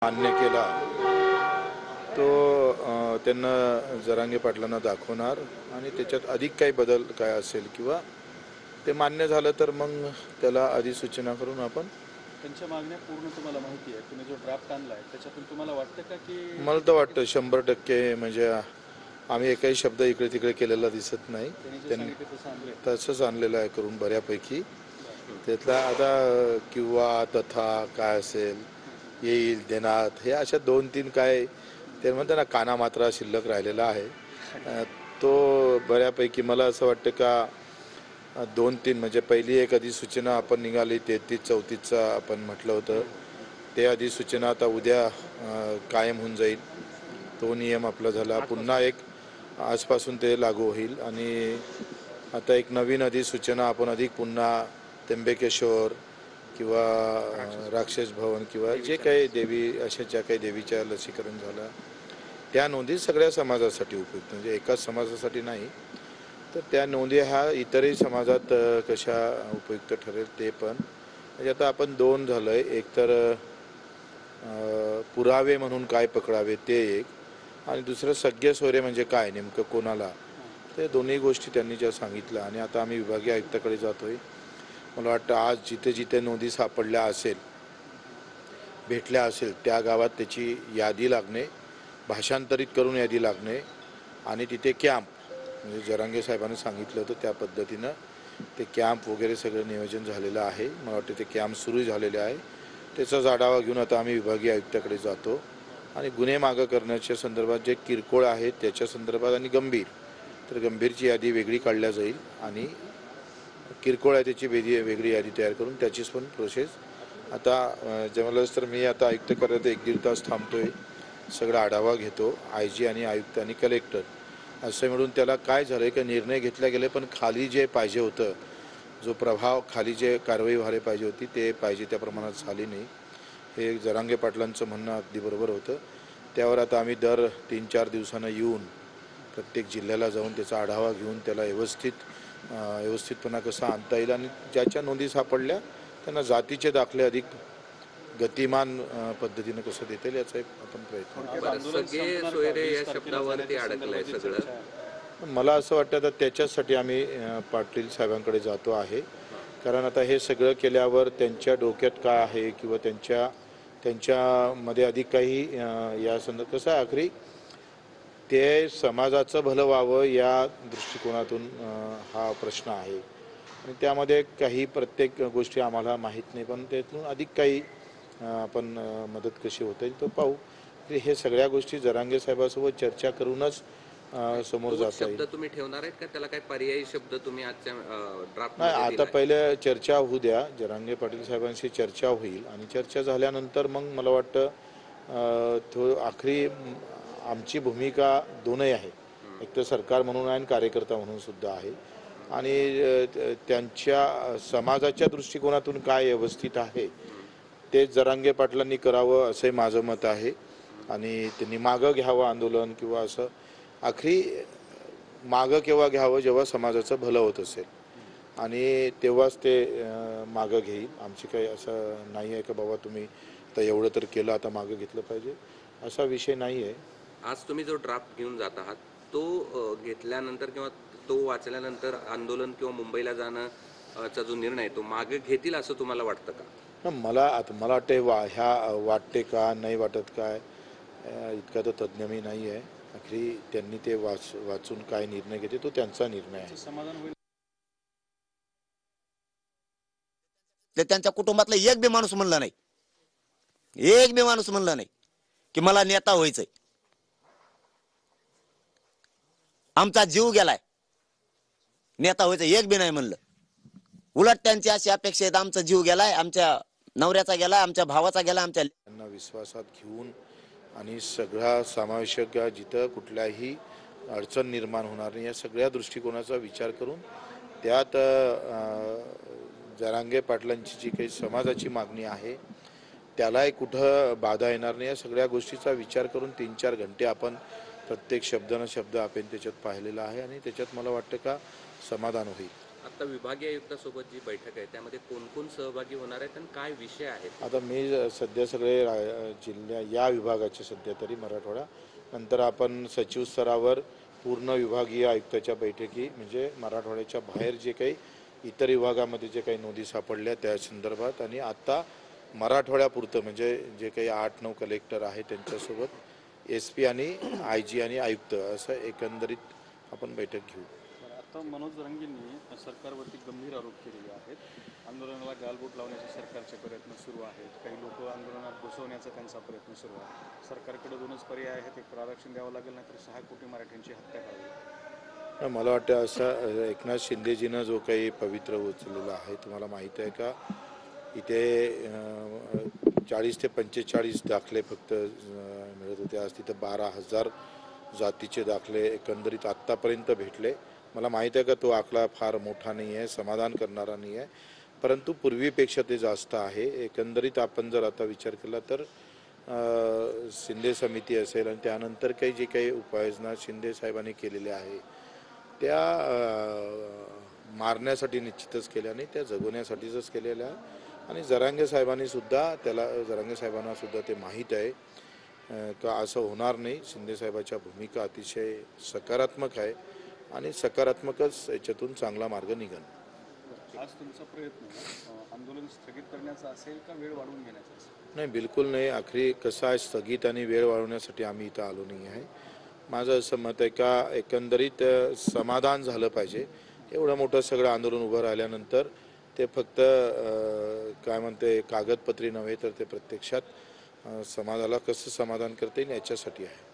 मान्य केला तो त्यांना जरांगे पाटलांना दाखवणार आणि त्याच्यात अधिक काही बदल काय असेल किंवा ते मान्य झालं तर मग त्याला अधिसूचना करून आपण त्यांच्या मागण्या पूर्ण तुम्हाला माहिती आहे, तुम्ही जो ड्राफ्ट आणलाय त्याच्यातून तुम्हाला वाटतं का की मला तर वाटतं 100% म्हणजे आम्ही एकही शब्द इकडे तिकडे केलेला दिसत नाही. त्यांनी तसंच आणलेलं आहे करून बऱ्यापैकी. त्यातला आता किंवा तथा काय असेल येईल देणार हे अशा 2-3 काय ते म्हणतात ना काना मात्रा शिल्लक राहिलेला आहे. तो बऱ्यापैकी मला असं वाटतं का 2-3 म्हणजे पहिली एक अधिसूचना आपण निघाली 33-34चा आपण म्हटलं होतं ते अधिसूचना आता उद्या कायम होऊन जाईल. तो नियम आपला झाला. पुन्हा एक आजपासून ते लागू होईल आणि आता एक नवीन अधिसूचना आपण अधिक पुन्हा त्र्यंबकेश्वर किंवा राक्षस भवन किंवा जे काही देवी अशा ज्या काही देवीच्या लसीकरण झालं त्या नोंदी सगळ्या समाजासाठी उपयुक्त म्हणजे एकाच समाजासाठी नाही तर त्या नोंदी ह्या इतरही समाजात कशा उपयुक्त ठरेल ते पण म्हणजे आता आपण 2 झालं आहे. एक तर पुरावे म्हणून काय पकडावे ते एक आणि दुसरं सगळे सोयरे म्हणजे काय नेमकं कोणाला ते दोन्ही गोष्टी त्यांनी ज्या सांगितल्या आणि आता आम्ही विभागीय आयुक्ताकडे जातोय. मला वाटतं आज जिथे जिथे नोंदी सापडल्या असेल भेटल्या असेल त्या गावात त्याची यादी लागणे भाषांतरित करून यादी लागणे आणि तिथे कॅम्प म्हणजे जरांगे साहेबांनी सांगितलं होतं त्या पद्धतीनं ते कॅम्प वगैरे सगळं नियोजन झालेलं आहे. मला वाटतं ते कॅम्प सुरू झालेले आहे. त्याचाच आढावा घेऊन आता आम्ही विभागीय आयुक्ताकडे जातो आणि गुन्हे मागं करण्याच्या संदर्भात जे किरकोळ आहेत त्याच्या संदर्भात आणि गंभीर तर गंभीरची यादी वेगळी काढल्या जाईल आणि किरकोळ आहे त्याची वेगळी यादी तयार करून त्याचीच पण प्रोसेस आता जमलंच तर मी आता आयुक्त करत 1-1.5 तास थांबतोय. सगळा आढावा घेतो IG आणि आयुक्त आणि कलेक्टर असं मिळून त्याला काय झालं आहे की निर्णय घेतले गेले पण खाली जे पाहिजे होतं जो प्रभाव खाली जे कारवाई व्हायला पाहिजे होती ते पाहिजे त्या प्रमाणात झाली नाही. हे जरांगे पाटलांचं म्हणणं अगदी बरोबर होतं. त्यावर आता आम्ही दर 3-4 दिवसांना येऊन प्रत्येक जिल्ह्याला जाऊन त्याचा आढावा घेऊन त्याला व्यवस्थितपणा कसा आणता येईल आणि ज्याच्या नोंदी सापडल्या त्यांना जातीचे दाखले अधिक गतिमान पद्धतीने कसं देता येईल याचा एक आपण प्रयत्न सगळे सोयरे या शब्दावरती अडकलंय सगळं. मला असं वाटतं आता त्याच्यासाठी आम्ही पाटील साहेबांकडे जातो आहे कारण आता हे सगळं केल्यावर त्यांच्या डोक्यात काय आहे किंवा त्यांच्यामध्ये अधिक काही या संदर्भात कसं आहे आखरी ते समाजाचं भलं व्हावं या दृष्टिकोनातून हा प्रश्न आहे आणि त्यामध्ये काही प्रत्येक गोष्टी आम्हाला माहीत नाही पण त्यातून अधिक काही आपण मदत कशी होता येईल तो पाहू. हे सगळ्या गोष्टी जरांगे साहेबांसोबत चर्चा करूनच समोर जाता येईल. शब्द तुम्ही ठेवणार आहेत का त्याला काही पर्यायी शब्द तुम्ही आजच्या ड्राफ्ट नाही आता पहिले चर्चा होऊ द्या जरांगे पाटील साहेबांशी चर्चा होईल आणि चर्चा झाल्यानंतर मग मला वाटतं तो आखरी आमची भूमिका दोनही आहे. एक तर सरकार म्हणून आहे आणि कार्यकर्ता म्हणून सुद्धा आहे आणि त्यांच्या समाजाच्या दृष्टिकोनातून काय व्यवस्थित आहे ते जरांगे पाटलांनी करावं असंही माझं मत आहे आणि त्यांनी मागं घ्यावं आंदोलन किंवा असं आखरी मागं केव्हा घ्यावं जेव्हा समाजाचं भलं होत असेल आणि तेव्हाच ते मागं घेईल. आमची काही असं नाही आहे की बाबा तुम्ही आता एवढं तर केलं आता मागं घेतलं पाहिजे असा विषय नाही आहे. आज तुम्ही जो ड्राफ्ट घेऊन जात आहात तो घेतल्यानंतर किंवा तो वाचल्यानंतर आंदोलन किंवा मुंबईला जाण्याचा जो निर्णय तो मागे घेतील असं तुम्हाला वाटतं का? मला वाटते ह्या वाटते का नाही वाटत काय इतका तर तज्ज्ञ मी नाही आहे. आखरी त्यांनी ते वाचून काय निर्णय घेते तो त्यांचा निर्णय आहे. ते त्यांच्या कुटुंबातला एक बी माणूस म्हणला नाही की मला नेता व्हायचंय. आमचा जीव गेलाय नेता व्हायचं एक बी नाही म्हणलं. उलट त्यांची अशी अपेक्षा आहे आमचा जीव गेलाय आमच्या नवऱ्याचा गेलाय आमच्या भावाचा गेला आमच्या त्यांना विश्वासात घेऊन आणि सगळा समावेशक जिथं कुठल्याही अडचण निर्माण होणार नाही या सगळ्या दृष्टिकोनाचा विचार करून त्यात जरांगे पाटलांची जी काही समाजाची मागणी आहे त्यालाही कुठं बाधा येणार नाही या सगळ्या गोष्टीचा विचार करून 3-4 घंटे आपण प्रत्येक शब्दानं शब्द आपण त्याच्यात पाहिलेला आहे आणि त्याच्यात मला वाटतं का समाधान होईल. आता विभागीय आयुक्तासोबत जी बैठक आहे त्यामध्ये कोण कोण सहभागी होणार आहेत आणि काय विषय आहेत? आता मी सध्या सगळे जिल्ह्या या विभागाचे सध्या तरी मराठवाडा, नंतर आपण सचिव स्तरावर पूर्ण विभागीय आयुक्ताच्या बैठकी म्हणजे मराठवाड्याच्या बाहेर जे काही इतर विभागामध्ये जे काही नोंदी सापडल्या त्या संदर्भात, आणि आत्ता मराठवाड्यापुरतं म्हणजे जे काही 8-9 कलेक्टर आहेत त्यांच्यासोबत SP आणि IG आणि आयुक्त असं एकंदरीत आपण बैठक घेऊ. बरं, आता मनोज रंगेंनी सरकारवरती गंभीर आरोप केलेले आहेत. आंदोलनाला गालबोट लावण्याचे सरकारचे प्रयत्न सुरू आहेत. काही लोक आंदोलनात घुसवण्याचा त्यांचा प्रयत्न सुरू आहे. सरकारकडे 2च पर्याय आहेत, एक आरक्षण द्यावं लागेल, नाहीतर 6 कोटी मराठ्यांची हत्या करावी. मला वाटतं असं एकनाथ शिंदेजीनं जो काही पवित्र उचललेला आहे, तुम्हाला माहीत आहे का, इथे 40 ते 45 दाखले फक्त मिळत होते. आज तिथं 12,000 जातीचे दाखले एकंदरीत आत्तापर्यंत भेटले. मला माहीत आहे का तो आकडा फार मोठा नाही आहे, समाधान करणारा नाही आहे, परंतु पूर्वीपेक्षा ते जास्त आहे. एकंदरीत आपण जर आता विचार केला तर शिंदे समिती असेल आणि त्यानंतर काही जे काही उपाययोजना शिंदे साहेबांनी केलेल्या आहे त्या मारण्यासाठी निश्चितच केल्या नाही, त्या जगवण्यासाठीच केलेल्या आहे. आणि जरांगे साहेबांनी सुद्धा जरांगे साहेबांना सुद्धा ते माहीत आहे का असं होणार नाही. शिंदे साहेबाच्या भूमिका अतिशय सकारात्मक आहे आणि सकारात्मकच याच्यातून चांगला मार्ग निघेल. आज तुमचा प्रयत्न आंदोलन स्थगित करण्याचा असेल का वेळ वाढवून घेण्याचा असेल? नाही, बिलकुल नाही. आखरी कसं आहे, स्थगित आणि वेळ वाढवण्यासाठी आम्ही इथं आलो नाही आहे. माझं असं मत आहे का एकंदरीत समाधान झालं पाहिजे. एवढं मोठं सगळं आंदोलन उभं राहिल्यानंतर ते फक्त काय म्हणते कागदपत्री नव्हे तर ते प्रत्यक्षात समाजाला कसं समाधान करता येईल याच्यासाठी आहे.